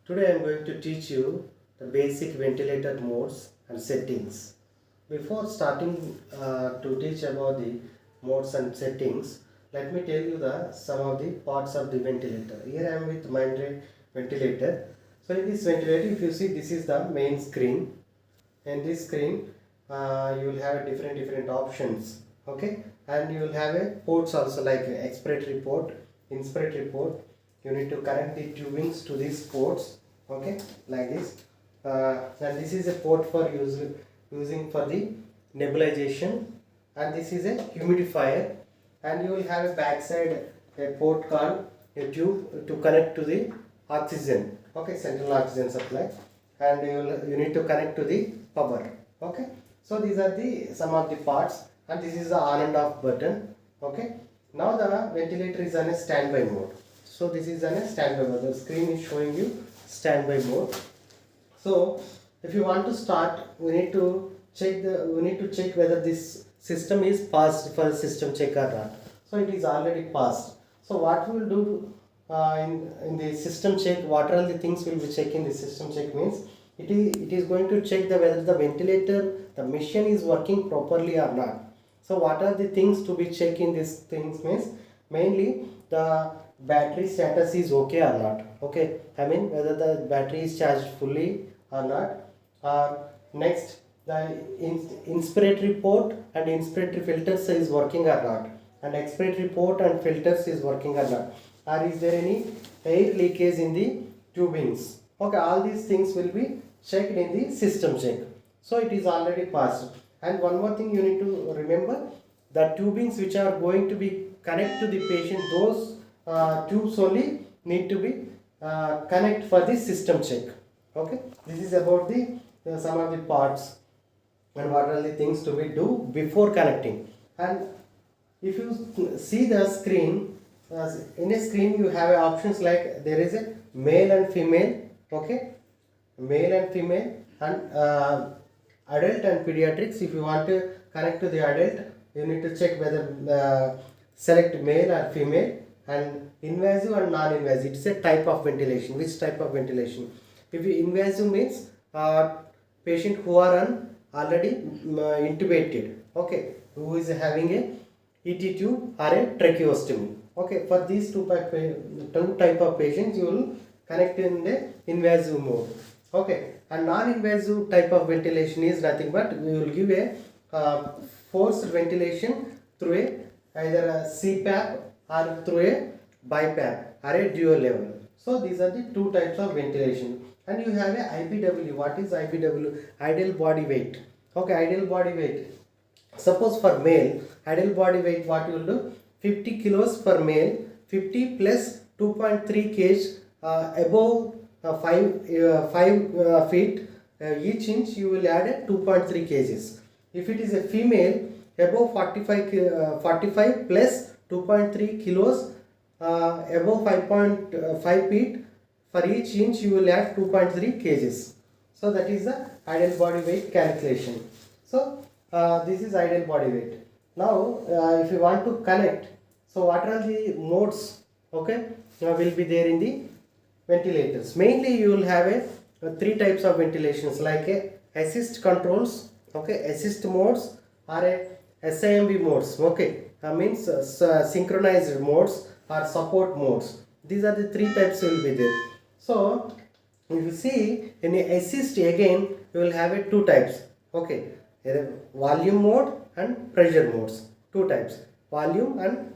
Today I am going to teach you the basic ventilator modes and settings. Before starting to teach about the modes and settings, let me tell you some of the parts of the ventilator. Here I am with mindray ventilator. So in this ventilator, if you see, this is the main screen. In this screen, you will have different options. Okay, and you will have a ports also, like expiratory port, inspiratory port. You need to connect the tubings to these ports, okay, like this. And this is a port for using for the nebulization, and this is a humidifier. And you will have a backside a port called a tube to connect to the oxygen, okay, central oxygen supply. And you need to connect to the power, okay. So these are the some of the parts, and this is the on and off button, okay. Now the ventilator is on a standby mode. So this is on a standby mode. The screen is showing you standby mode. So if you want to start, we need to check whether this system is passed for system check or not. So it is already passed. So what we will do in the system check, what are the things we will be checking the system check means, it is going to check whether the ventilator, the machine is working properly or not. So what are the things to be checked in these things means, mainly the battery status is okay or not, okay, I mean whether the battery is charged fully or not. Next, the inspiratory port and inspiratory filters is working or not, and expiratory port and filters is working or not, or is there any air leakage in the tubings, okay. All these things will be checked in the system check. So it is already passed. And one more thing you need to remember, the tubings which are going to be connect to the patient, those tubes only need to be connect for the system check, okay. This is about the some of the parts and what are the things to be do before connecting. And if you see the screen, in a screen you have options like there is a male and female, okay, male and female, and adult and pediatrics. If you want to connect to the adult, you need to check whether select male or female. And invasive and non-invasive, it's a type of ventilation. Which type of ventilation? If you invasive means patient who are already intubated, okay, who is having a ET tube or a tracheostomy, okay. For these two type of patients, you will connect in the invasive mode, okay. And non-invasive type of ventilation is nothing but we will give a forced ventilation through either a CPAP or through a BiPAP or a dual level. So these are the two types of ventilation. And you have a IBW. What is IBW? Ideal body weight, okay. Ideal body weight, suppose for male, ideal body weight, what you will do, 50 kilos for male, 50 plus 2.3 kg above 5 feet each inch, you will add 2.3 kgs. If it is a female, above 45 plus 2.3 kilos above 5.5 feet, for each inch you will add 2.3 kgs. So that is the ideal body weight calculation. So this is ideal body weight. Now if you want to connect, so what are the modes, okay, will be there in the ventilators. Mainly you will have a three types of ventilations, like a assist controls, okay, assist modes, or a SIMB modes, okay, means synchronized modes or support modes. These are the three types will be there. So if you see in a assist, again you will have a two types, okay, volume mode and pressure modes, two types, volume and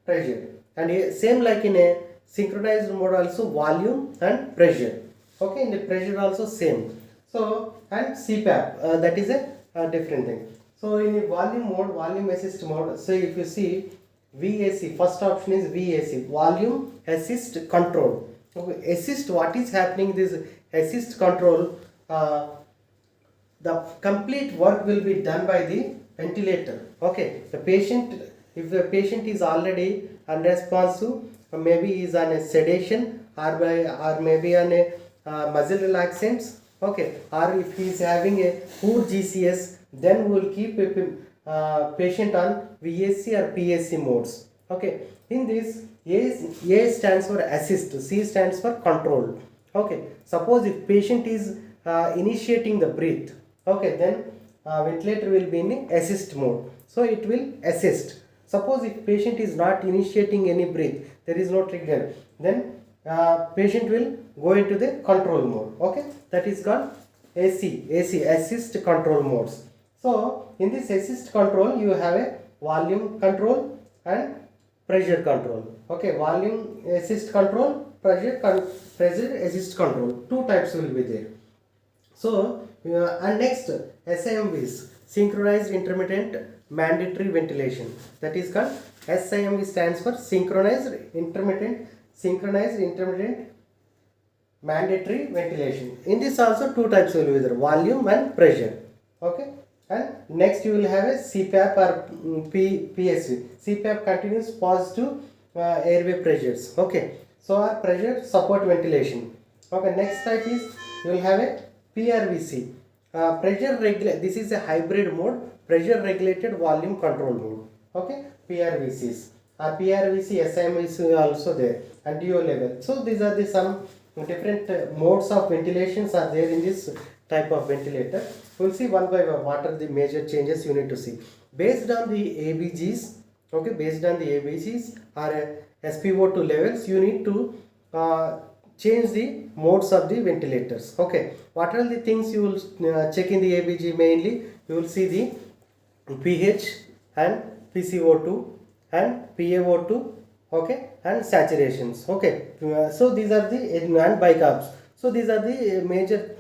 pressure. And same like in a synchronized mode also, volume and pressure, okay. In the pressure also same. So and CPAP, that is a different thing. So in a volume mode, volume assist mode, so if you see VAC, first option is VAC, volume assist control, okay. Assist, what is happening, this assist control, the complete work will be done by the ventilator, okay. The patient, if the patient is already unresponsive, maybe is on a sedation, or maybe on a muscle relaxants, okay, or if he is having a poor GCS, then we will keep a patient on VAC or PAC modes, okay. In this, A stands for assist, C stands for control, Okay, suppose if patient is initiating the breath, okay, then ventilator will be in assist mode, so it will assist. Suppose if patient is not initiating any breath, there is no trigger, then patient will go into the control mode. Okay, that is called AC assist control modes. So in this assist control you have a volume control and pressure control. Okay, volume assist control, pressure assist control, two types will be there. So and next SIMVs, synchronized intermittent mandatory ventilation, that is called SIMV, stands for synchronized intermittent mandatory ventilation. In this also two types will be there, volume and pressure. Okay, and next you will have a CPAP or PSV. CPAP, continuous positive airway pressures. Okay, so our pressure support ventilation. Okay, next type is you will have a PRVC, pressure regulate. This is a hybrid mode, pressure regulated volume control mode. Okay, PRVCs. PRVC SIM is also there, and DO level. So these are the some different modes of ventilations are there in this type of ventilator. We'll see one by one what are the major changes you need to see based on the ABGs. Okay, based on the ABGs or SpO2 levels, you need to change the modes of the ventilators. Okay, what are the things you will check in the ABG? Mainly you will see the pH and PCO2 and PaO2, okay, and saturations. Okay, so these are the and bicarbs. So these are the major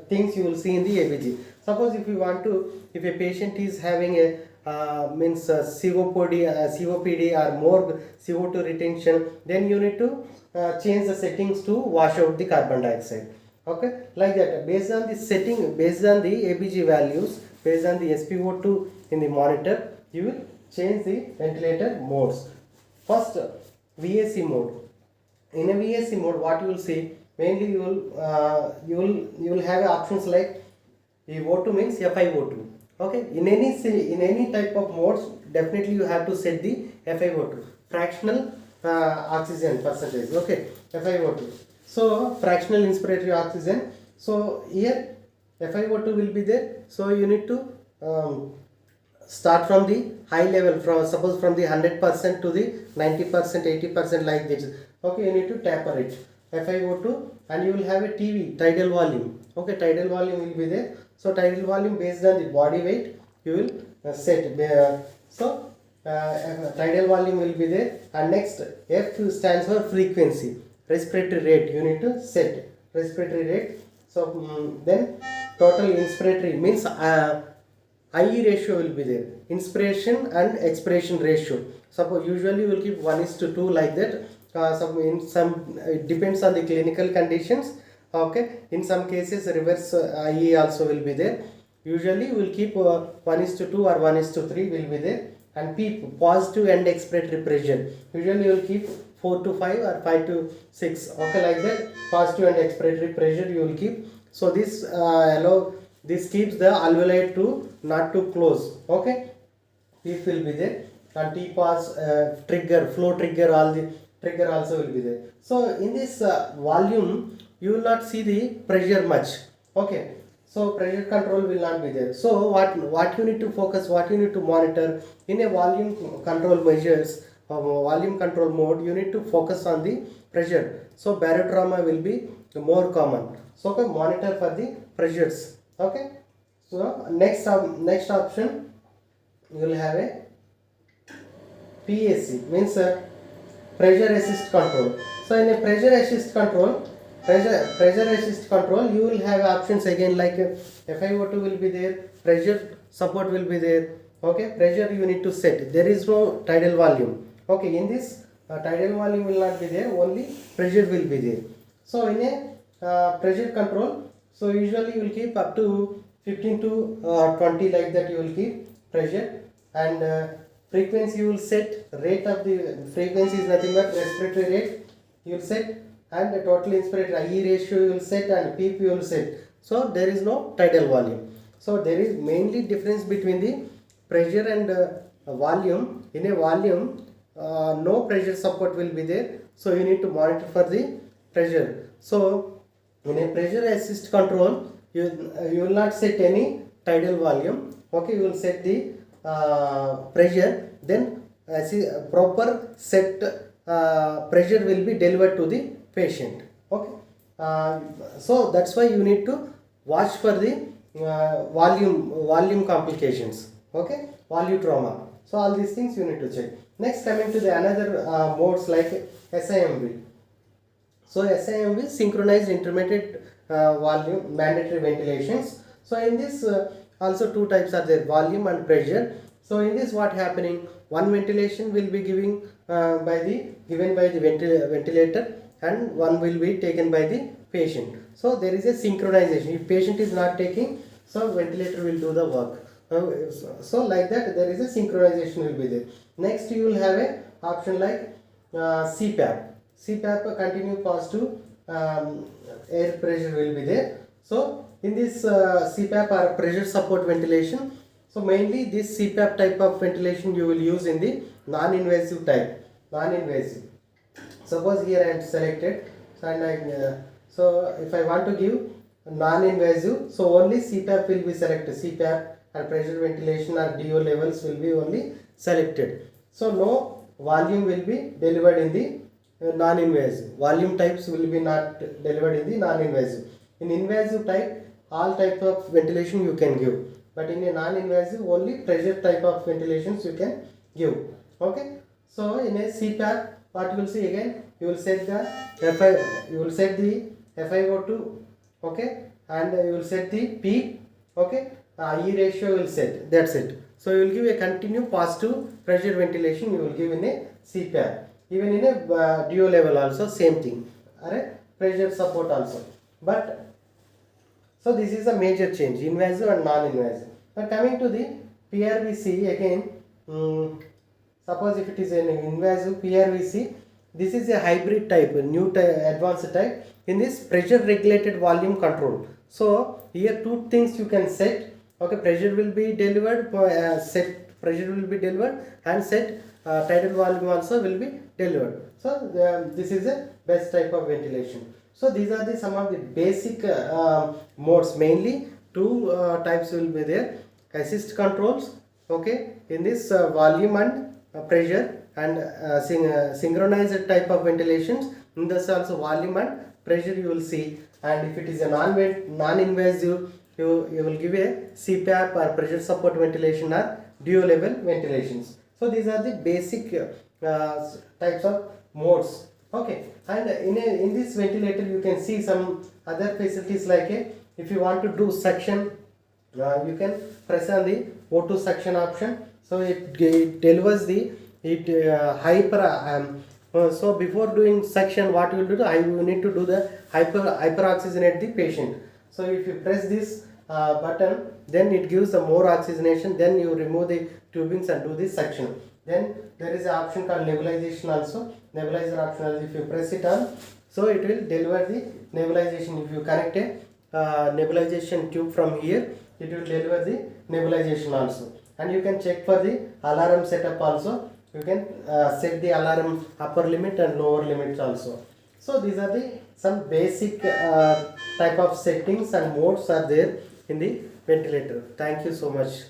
things you will see in the ABG. Suppose if you want to, if a patient is having a COPD or more CO2 retention, then you need to change the settings to wash out the carbon dioxide. Okay, like that, based on the setting, based on the ABG values, based on the SpO2 in the monitor, you will change the ventilator modes. First, VAC mode. In a VAC mode, what you will see, mainly you will have options like O2 means FiO2. Okay, in any type of modes, definitely you have to set the FiO2, fractional oxygen percentage. Okay, FiO2. So fractional inspiratory oxygen. So here FiO2 will be there. So you need to start from the high level, from suppose from the 100% to the 90%, 80%, like this. Okay, you need to taper it, FiO2, and you will have a TV, tidal volume. Okay, tidal volume will be there. So tidal volume based on the body weight you will set. Tidal volume will be there. And next, F stands for frequency, respiratory rate you need to set, respiratory rate. So then total inspiratory means IE ratio will be there, inspiration and expiration ratio. Suppose usually we will keep 1:2 like that. It depends on the clinical conditions. Okay, in some cases reverse IE also will be there. Usually we will keep 1:2 or 1:3 will be there. And PEEP, positive and expiratory pressure, usually you will keep 4 to 5 or 5 to 6. Okay, like that, positive and expiratory pressure you will keep. So this keeps the alveoli to not to close. Okay, PEEP will be there, and T-pause, trigger, flow trigger, all the trigger also will be there. So in this volume you will not see the pressure much. Okay, so pressure control will not be there. So what you need to focus, what you need to monitor in a volume control measures, volume control mode, you need to focus on the pressure. So barotrauma will be more common. So okay, monitor for the pressures. Okay, so next option you will have a PAC, means pressure assist control. So in a pressure assist control, you will have options again like FiO2 will be there, pressure support will be there. Okay, pressure you need to set. There is no tidal volume. Okay, in this tidal volume will not be there, only pressure will be there. So in a pressure control, so usually you will keep up to 15 to 20 like that you will keep pressure. And frequency you will set, rate of the frequency is nothing but respiratory rate you will set, and the total inspiratory IE ratio you will set, and PEEP you will set. So there is no tidal volume. So there is mainly difference between the pressure and volume. In a volume no pressure support will be there, so you need to monitor for the pressure. So In a pressure assist control, you will not set any tidal volume. Okay, you will set the pressure, then proper set pressure will be delivered to the patient. Okay, so that's why you need to watch for the volume complications. Okay, volume trauma. So all these things you need to check. Next, coming to the another modes like SIMV. So SIMV, synchronized intermittent volume mandatory ventilations. So in this also two types are there, volume and pressure. So in this what happening, one ventilation will be given by the ventilator and one will be taken by the patient. So there is a synchronization. If patient is not taking, so ventilator will do the work. So like that there is a synchronization will be there. Next you will have a option like CPAP. CPAP continue positive air pressure will be there. So in this CPAP or pressure support ventilation, so mainly this CPAP type of ventilation you will use in the non-invasive type. Non-invasive. Suppose here I am selected, so if I want to give non-invasive, so only CPAP will be selected. CPAP and pressure ventilation or DO levels will be only selected. So no volume will be delivered in the non-invasive. Volume types will be not delivered in the non-invasive. In invasive type, all type of ventilation you can give, but in a non-invasive only pressure type of ventilations you can give. Okay, so in a CPAP, what you will see again, you will set the FiO2, okay, and you will set the P, okay, E ratio will set, that's it. So you will give a continuous positive pressure ventilation you will give in a CPAP. Even in a DO level also same thing, alright, pressure support also. But so this is a major change, invasive and non-invasive. But coming to the PRVC again, suppose if it is an invasive PRVC, this is a hybrid type, a new type, advanced type. In this pressure regulated volume control. So here two things you can set. Okay, pressure will be delivered, set pressure will be delivered and set tidal volume also will be delivered. So this is a best type of ventilation. So these are the some of the basic modes. Mainly two types will be there, assist controls, okay, in this volume and pressure, and synchronized type of ventilations. In this also volume and pressure you will see, and if it is a non-invasive, you will give a CPAP or pressure support ventilation or DO level ventilations. So these are the basic types of modes. Okay, and in this ventilator you can see some other facilities like if you want to do suction, you can press on the O2 suction option. So it delivers the so before doing suction, what you will do, you need to do the hyperoxygenate the patient. So if you press this button, then it gives the more oxygenation, then you remove the tubings and do the suction. Then there is an option called nebulization also. Nebulizer option, if you press it on, so it will deliver the nebulization. If you connect a nebulization tube from here, it will deliver the nebulization also. And you can check for the alarm setup also. You can set the alarm upper limit and lower limits also. So these are the some basic type of settings and modes are there in the ventilator. Thank you so much.